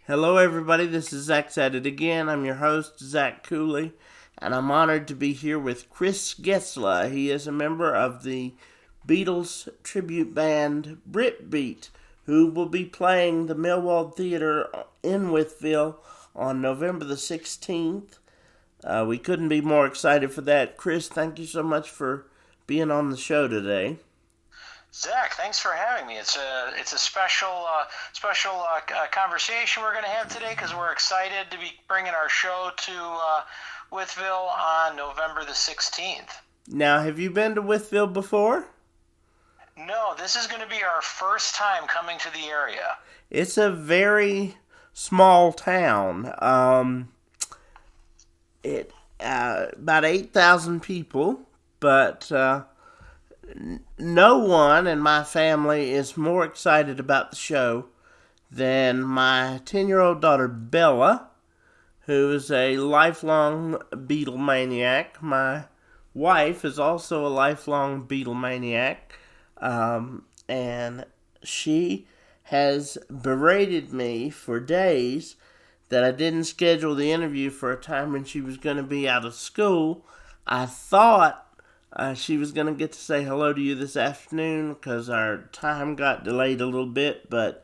Hello, everybody. This is Zach's at it again. I'm your host, Zach Cooley, and I'm honored to be here with Chris Getsla. He is a member of the Beatles tribute band BritBeat, who will be playing the Millwald Theatre in Wytheville on November the 16th. We couldn't be more excited for that. Chris, thank you so much for being on the show today. Zach, thanks for having me. It's a special conversation we're going to have today because we're excited to be bringing our show to Wytheville on November the 16th. Now, have you been to Wytheville before? No, this is going to be our first time coming to the area. It's a very small town. About 8,000 people, but no one in my family is more excited about the show than my 10-year-old daughter Bella, who is a lifelong Beatle maniac. My wife is also a lifelong Beatle maniac, and she has berated me for days that I didn't schedule the interview for a time when she was going to be out of school. I thought she was going to get to say hello to you this afternoon because our time got delayed a little bit, but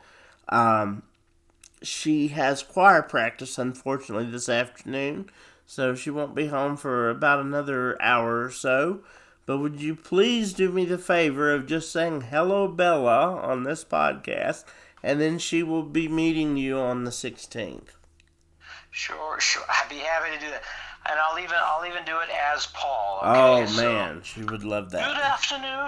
she has choir practice, unfortunately, this afternoon, so she won't be home for about another hour or so. But would you please do me the favor of just saying hello, Bella, on this podcast, and then she will be meeting you on the 16th. Sure. I'd be happy to do that. And I'll even do it as Paul. Okay? Oh, man, she would love that.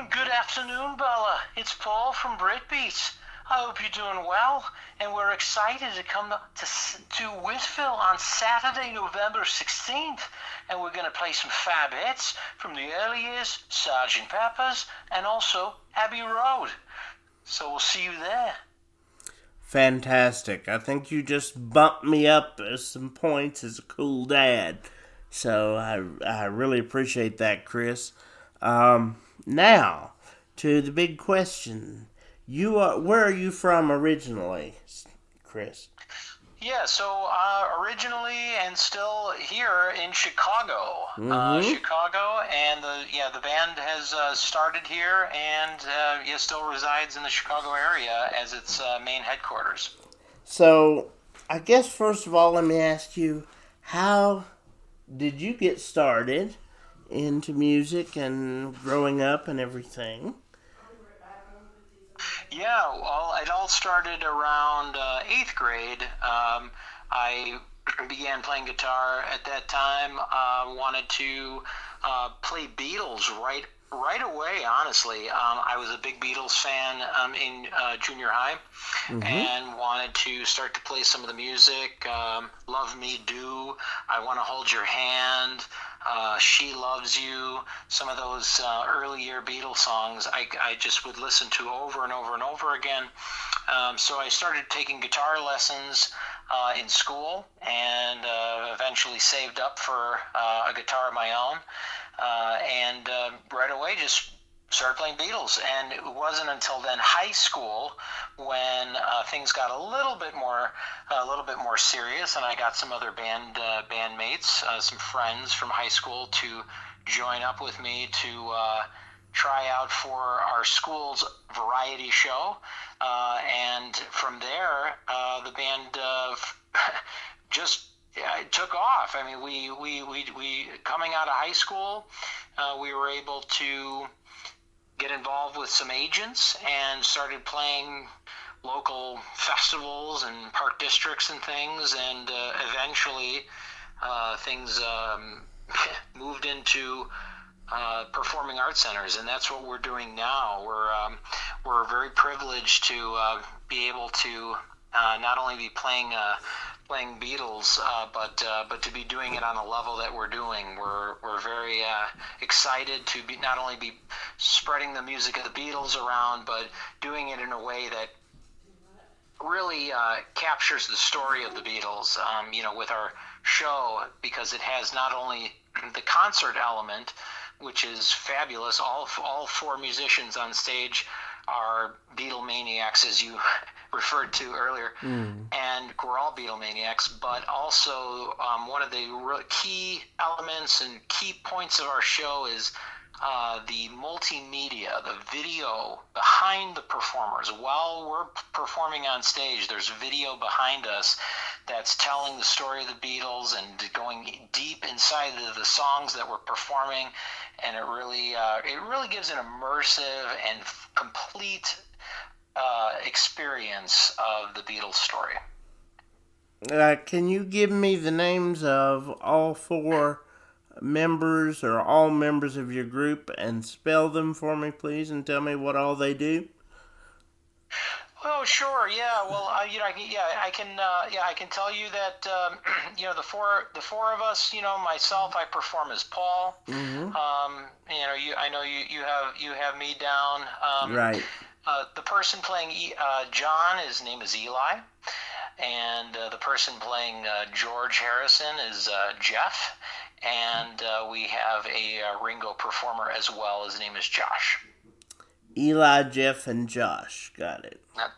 Good afternoon, Bella. It's Paul from BritBeat. I hope you're doing well, and we're excited to come to Wytheville on Saturday, November 16th, and we're going to play some fab hits from the early years, Sgt. Pepper's, and also Abbey Road. So we'll see you there. Fantastic. I think you just bumped me up some points as a cool dad. So I really appreciate that, Chris. Now, to the big question. Where are you from originally, Chris? Yeah, so originally and still here in Chicago. Chicago, and the band has started here and still resides in the Chicago area as its main headquarters. So, I guess first of all, let me ask you, how did you get started into music and growing up and everything? Yeah, well, it all started around 8th grade. I began playing guitar at that time. Wanted to play Beatles right away, honestly. I was a big Beatles fan in junior high, and wanted to start to play some of the music. Love Me Do, I Want to Hold Your Hand, She Loves You, some of those early year Beatles songs I just would listen to over and over and over again. So I started taking guitar lessons in school, and eventually saved up for a guitar of my own. And right away just started playing Beatles, and it wasn't until then high school when things got a little bit more serious, and I got some other bandmates, some friends from high school to join up with me to try out for our school's variety show, and from there the band just it took off. I mean, we coming out of high school, we were able to get involved with some agents and started playing local festivals and park districts and things, and eventually things moved into performing arts centers, and that's what we're doing now. We're very privileged to be able to not only be playing Beatles, but to be doing it on the level that we're doing. We're very excited to not only be spreading the music of the Beatles around, but doing it in a way that really captures the story of the Beatles, with our show, because it has not only the concert element, which is fabulous. All four musicians on stage are Beatlemaniacs, as you referred to earlier, and we're all Beatlemaniacs, but also one of the key elements and key points of our show is the multimedia, the video behind the performers. While we're performing on stage, there's video behind us that's telling the story of the Beatles and going deep inside the songs that we're performing, and it really gives an immersive and complete experience of the Beatles story. Can you give me the names of all four members or all members of your group and spell them for me, please, and tell me what all they do? Oh, sure. Yeah. Well, I can tell you that the four of us. Myself, I perform as Paul. Mm-hmm. I know you have me down. Right. The person playing John, his name is Eli, and the person playing George Harrison is Jeff, and we have a Ringo performer as well. His name is Josh. Eli, Jeff, and Josh. Got it. Yep.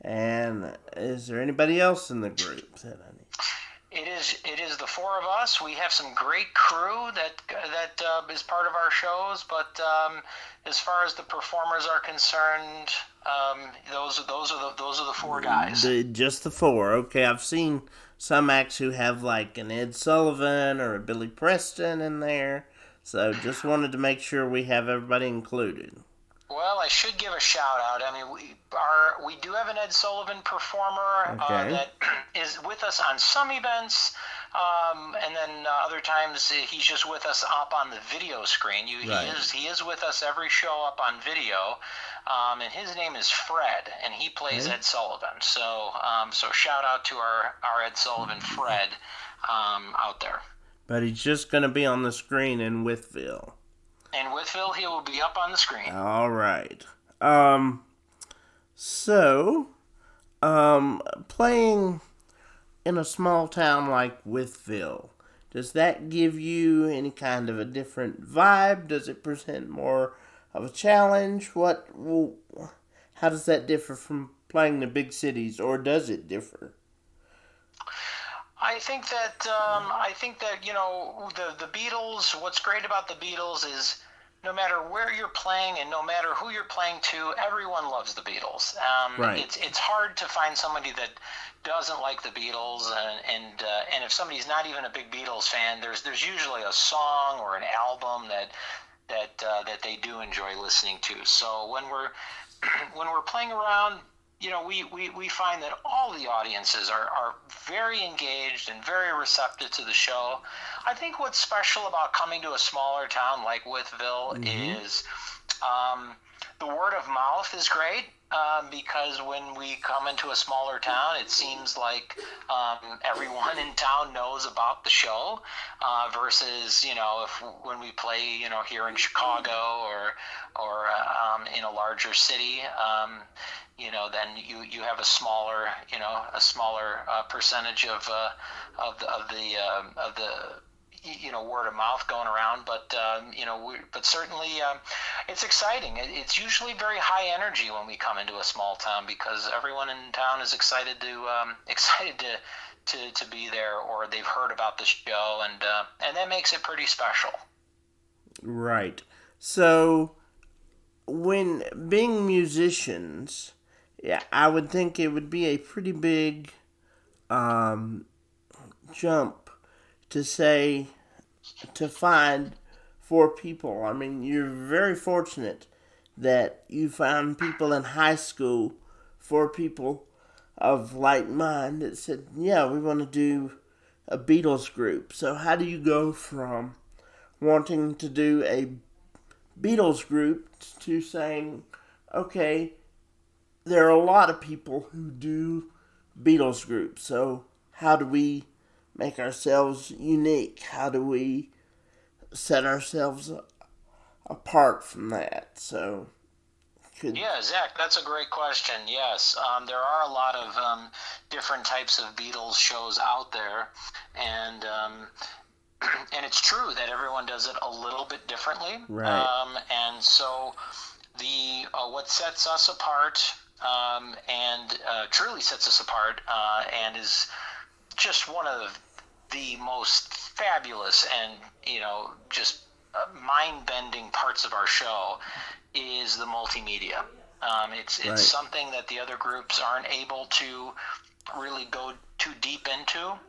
And is there anybody else in the group that I need? It is the four of us. We have some great crew that is part of our shows, but as far as the performers are concerned, those are the four guys. Just the four. Okay, I've seen some acts who have like an Ed Sullivan or a Billy Preston in there, so just wanted to make sure we have everybody included. Well, I should give a shout out. I mean, we do have an Ed Sullivan performer that is with us on some events, and then other times he's just with us up on the video screen. He is with us every show up on video, and his name is Fred, and he plays Ed Sullivan. So shout out to our Ed Sullivan Fred out there. But he's just going to be on the screen in Wytheville. In Wytheville, he will be up on the screen. All right. Playing in a small town like Wytheville, does that give you any kind of a different vibe? Does it present more of a challenge? How does that differ from playing the big cities, or does it differ? I think that the Beatles. What's great about the Beatles is no matter where you're playing and no matter who you're playing to, everyone loves the Beatles. Right. It's hard to find somebody that doesn't like the Beatles, and if somebody's not even a big Beatles fan, there's usually a song or an album that they do enjoy listening to. So when we're playing around, we find that all the audiences are very engaged and very receptive to the show. I think what's special about coming to a smaller town like Wytheville is the word of mouth is great, because when we come into a smaller town, it seems like everyone in town knows about the show, versus when we play here in Chicago or in a larger city. Then you have a smaller percentage of the word of mouth going around, but certainly it's exciting. It's usually very high energy when we come into a small town because everyone in town is excited to be there, or they've heard about the show, and that makes it pretty special. Right. So when being musicians, yeah, I would think it would be a pretty big jump to find 4 people. I mean, you're very fortunate that you found people in high school, 4 people of like mind that said, yeah, we want to do a Beatles group. So how do you go from wanting to do a Beatles group to saying, okay, there are a lot of people who do Beatles groups, so how do we make ourselves unique? How do we set ourselves apart from that? Yeah, Zach, that's a great question. Yes, there are a lot of different types of Beatles shows out there, and it's true that everyone does it a little bit differently. Right. And so the what sets us apart, and truly sets us apart, and is just one of the most fabulous and just mind-bending parts of our show, is the multimedia. It's Right. something that the other groups aren't able to really go too deep into.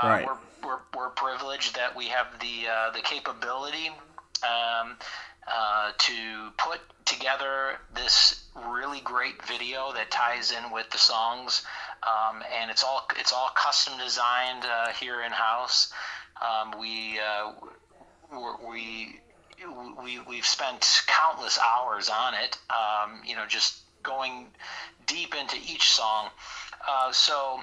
Right. We're privileged that we have the capability to put together this really great video that ties in with the songs, and it's all custom designed here in house. We've spent countless hours on it, just going deep into each song. So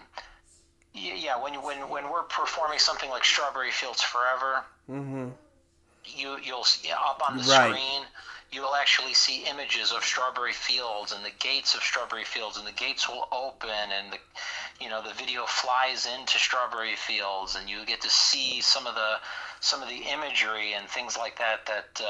when we're performing something like Strawberry Fields Forever, Mm-hmm. you'll see up on the Right. screen, you'll actually see images of strawberry fields and the gates of strawberry fields, and the gates will open, and the video flies into strawberry fields, and you get to see some of the imagery and things like that that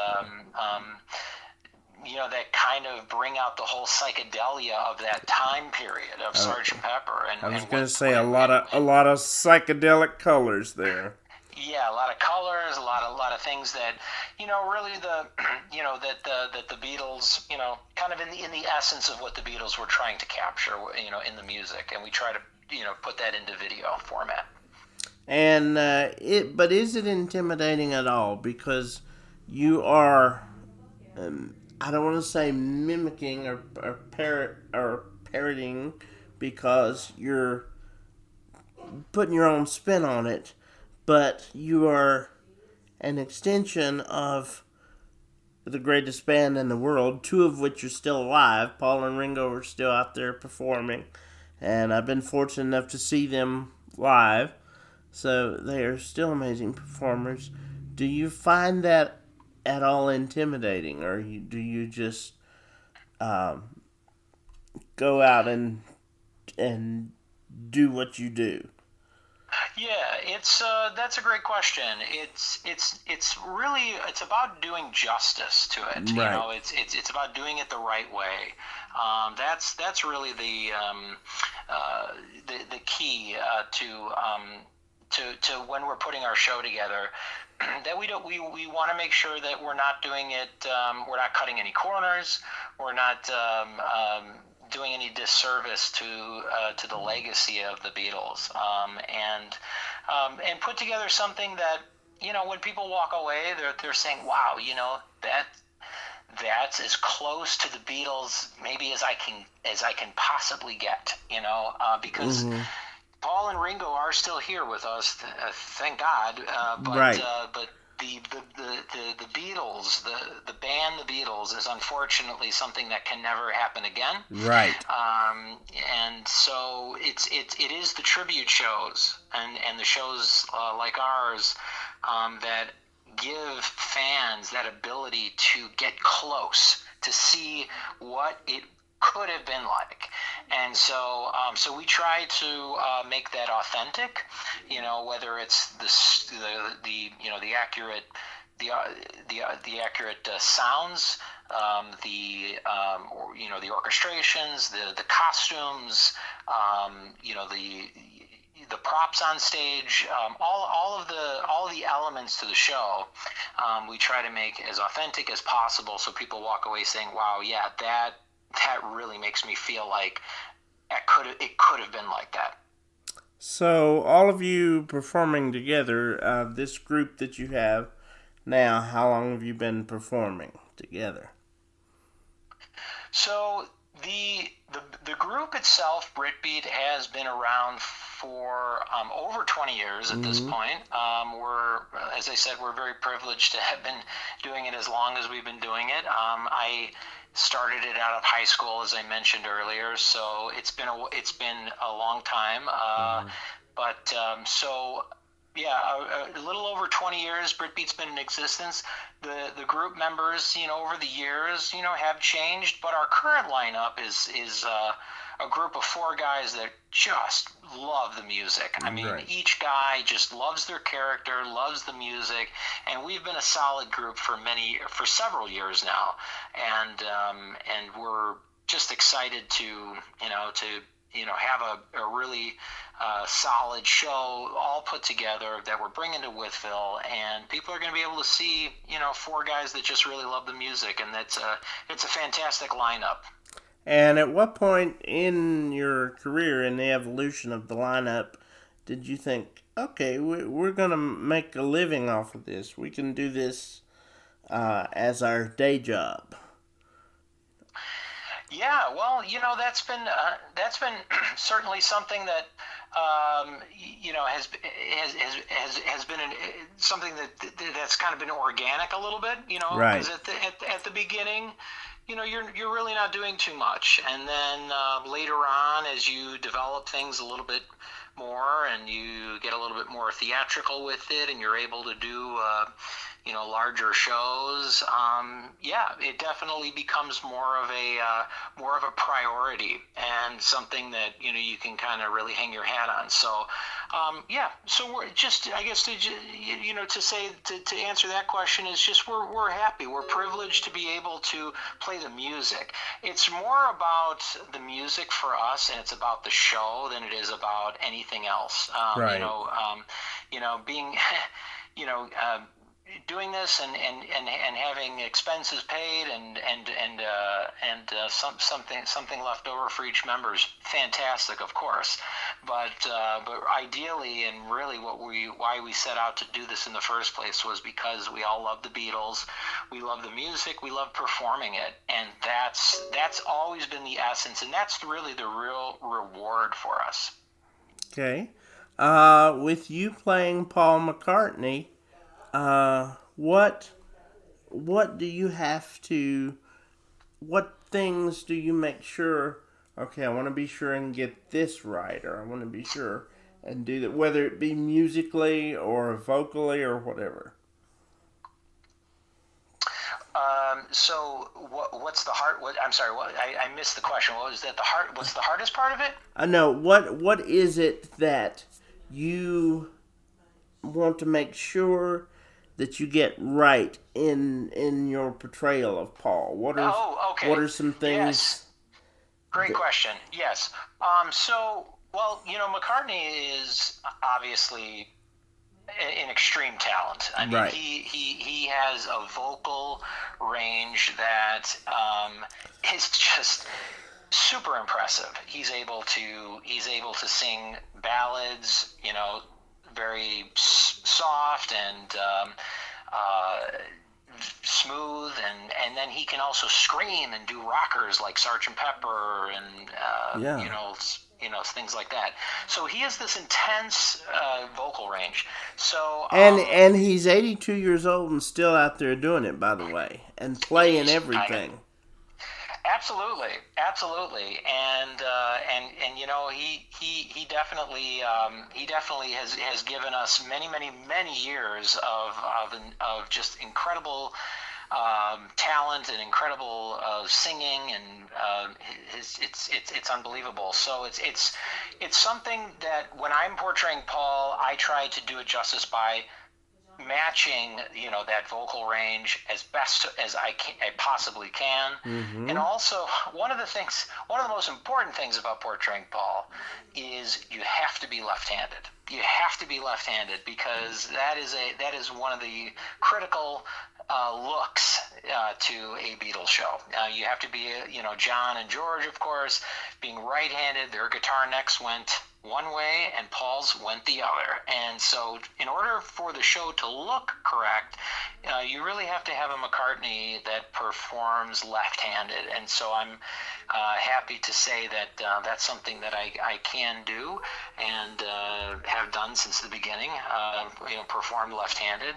kind of bring out the whole psychedelia of that time period of Sgt. Pepper. And I was going to say a lot of psychedelic colors there. Yeah, a lot of colors, a lot of things that, really that the Beatles, kind of in the essence of what the Beatles were trying to capture, in the music, and we try to, put that into video format. And but is it intimidating at all? Because you are, I don't want to say mimicking or parroting, because you're putting your own spin on it, but you are an extension of the greatest band in the world, two of which are still alive. Paul and Ringo are still out there performing, and I've been fortunate enough to see them live, so they are still amazing performers. Do you find that at all intimidating, or do you just go out and do what you do? Yeah, that's a great question. It's really about doing justice to it. Right. It's about doing it the right way. That's really the key to when we're putting our show together. That we want to make sure that we're not doing it. We're not cutting any corners. We're not doing any disservice to the legacy of the Beatles, and put together something that, when people walk away, they're saying, wow, that's as close to the Beatles maybe as I can possibly get, because Mm-hmm. Paul and Ringo are still here with us, thank God, but Right. but the Beatles, the band the Beatles, is unfortunately something that can never happen again. Right. And so it is the tribute shows and the shows like ours that give fans that ability to get close, to see what it could have been like. And so we try to make that authentic, whether it's the accurate the accurate sounds, the orchestrations, the costumes, the props on stage, all of the elements to the show, we try to make as authentic as possible, so people walk away saying, wow, yeah, that really makes me feel like it could have been like that. So, all of you performing together, this group that you have now, how long have you been performing together? So, the group itself, BritBeat, has been around for over 20 years at this point. As I said, we're very privileged to have been doing it as long as we've been doing it. I started it out of high school, as I mentioned earlier, so it's been a long time. But a little over 20 years, BritBeat's been in existence. The group members, over the years, have changed, but our current lineup is a group of four guys that just love the music. I mean, Right. each guy just loves their character, loves the music, and we've been a solid group for several years now, and we're just excited to have a really solid show all put together that we're bringing to Wytheville, and people are going to be able to see four guys that just really love the music, and it's a fantastic lineup. And at what point in your career, in the evolution of the lineup, did you think, okay, we're going to make a living off of this? We can do this as our day job. Yeah, well, that's been certainly something that has been something that's kind of been organic a little bit, Right. because at the beginning, you're really not doing too much, and then later on, as you develop things a little bit more and you get a little bit more theatrical with it, and you're able to do larger shows, it definitely becomes more of a priority and something that you can kind of really hang your hat on. So so we're just, I guess, to answer that question is just we're happy, we're privileged to be able to play the music. It's more about the music for us, and it's about the show than it is about anything else. Right. Being doing this and having expenses paid and something left over for each member is fantastic, of course, but ideally, and really why we set out to do this in the first place was because we all love the Beatles, we love the music, we love performing it, and that's always been the essence, and that's really the real reward for us. Okay. With you playing Paul McCartney, what do you have to, what things do you make sure, okay, I want to be sure and get this right, or I want to be sure and do that, whether it be musically or vocally or whatever? So what's the hard? I'm sorry. I missed the question. What was that? What's the hardest part of it? I know. What is it that you want to make sure that you get right in your portrayal of Paul? What are some things? Yes. Great question. Yes. McCartney is obviously an extreme talent. I mean, right. he has a vocal range that is just super impressive. He's able to sing ballads, very soft and smooth, and then he can also scream and do rockers like Sgt. Pepper and things like that. So he has this intense vocal range. So and he's 82 years old and still out there doing it, by the way, and playing everything. Absolutely, and he definitely has given us many years of just incredible talent and incredible singing, and it's unbelievable. So it's something that when I'm portraying Paul, I try to do it justice by matching that vocal range as best as I possibly can. Mm-hmm. And also one of the most important things about portraying Paul is you have to be left-handed. You have to be left-handed because that is one of the critical looks to a Beatles show. You have to be John and George, of course, being right-handed. Their guitar necks went one way and Paul's went the other, and so in order for the show to look correct, you really have to have a McCartney that performs left-handed, and so I'm happy to say that that's something that I can do and have done since the beginning, performed left-handed,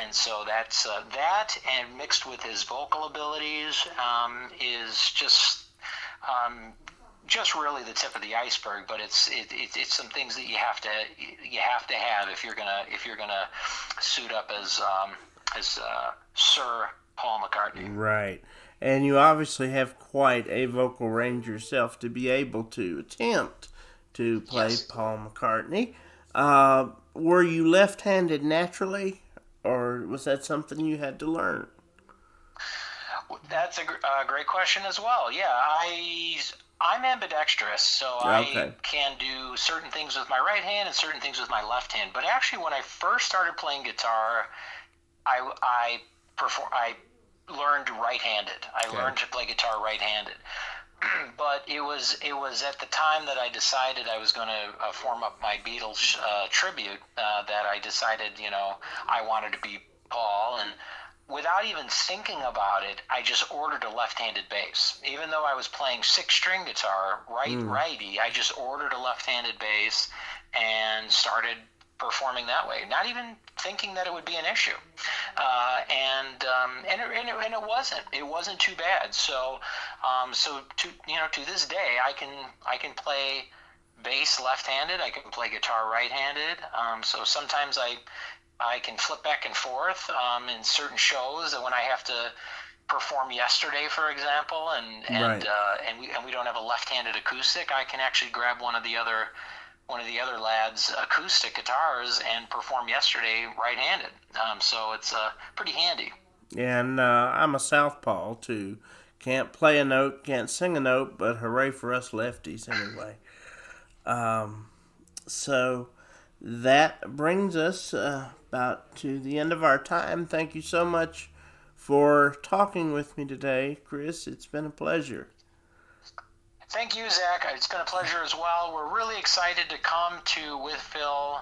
and so that's that, and mixed with his vocal abilities is just really the tip of the iceberg, but it's some things that you have to have if you're gonna suit up as Sir Paul McCartney. Right. And you obviously have quite a vocal range yourself to be able to attempt to play Yes. Paul McCartney. Were you left-handed naturally, or was that something you had to learn? That's a great question as well. Yeah, I'm ambidextrous, so Okay. I can do certain things with my right hand and certain things with my left hand. But actually, when I first started playing guitar, I learned right-handed. I learned to play guitar right-handed. But it was at the time that I decided I was going to form up my Beatles tribute that I decided, I wanted to be Paul. And without even thinking about it, I just ordered a left-handed bass. Even though I was playing six-string guitar, righty, I just ordered a left-handed bass and started performing that way, not even thinking that it would be an issue, and it wasn't too bad. So to this day, I can play bass left-handed, I can play guitar right-handed. So sometimes I can flip back and forth in certain shows that when I have to perform yesterday, for example, and we don't have a left-handed acoustic, I can actually grab one of the other lads' acoustic guitars and perform yesterday right-handed. So it's pretty handy. And I'm a southpaw too. Can't play a note, can't sing a note, but hooray for us lefties anyway. So that brings us about to the end of our time. Thank you so much for talking with me today, Chris. It's been a pleasure. Thank you, Zach. It's been a pleasure as well. We're really excited to come to Wytheville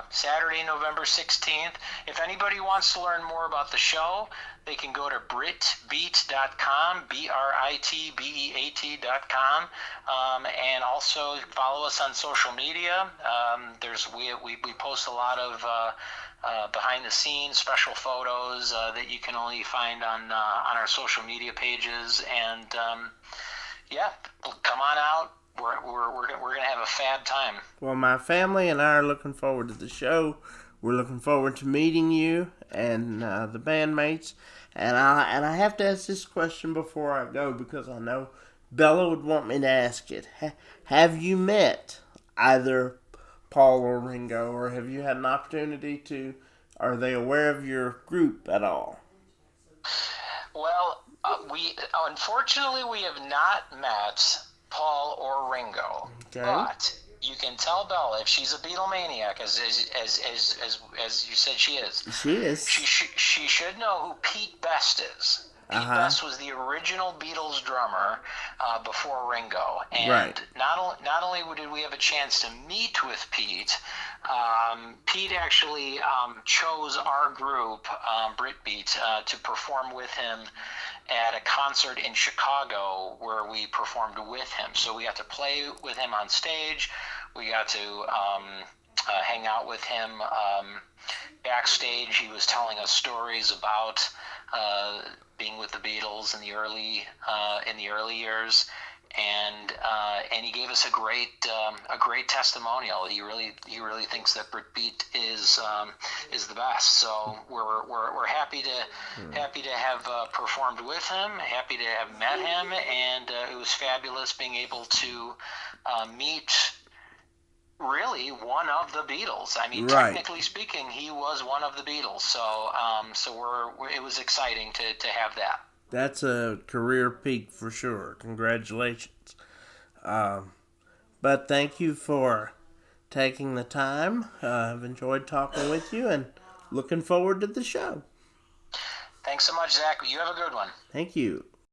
Saturday, November 16th. If anybody wants to learn more about the show, they can go to BritBeat.com, BritBeat.com, and also follow us on social media. We post a lot of behind-the-scenes special photos that you can only find on our social media pages, and yeah, come on out. We're gonna have a fab time. Well, my family and I are looking forward to the show. We're looking forward to meeting you and the bandmates. And I have to ask this question before I go because I know Bella would want me to ask it. Have you met either Paul or Ringo, or have you had an opportunity to? Are they aware of your group at all? Well, unfortunately we have not met Paul or Ringo, but you can tell Bella, if she's a Beatlemaniac, as you said she is. She is. She should know who Pete Best is. Pete Best was the original Beatles drummer before Ringo, and not only did we have a chance to meet with Pete, Pete actually chose our group, BritBeat, to perform with him at a concert in Chicago where we performed with him. So we got to play with him on stage. We got to hang out with him backstage. He was telling us stories about being with the Beatles in the early years, and he gave us a great testimonial. He really thinks that BritBeat is the best. So we're happy to have performed with him, happy to have met him, and it was fabulous being able to meet really one of the Beatles. I mean, technically speaking, he was one of the Beatles. So it was exciting to have that. That's a career peak for sure. Congratulations. But thank you for taking the time. I've enjoyed talking with you and looking forward to the show. Thanks so much, Zach. You have a good one. Thank you.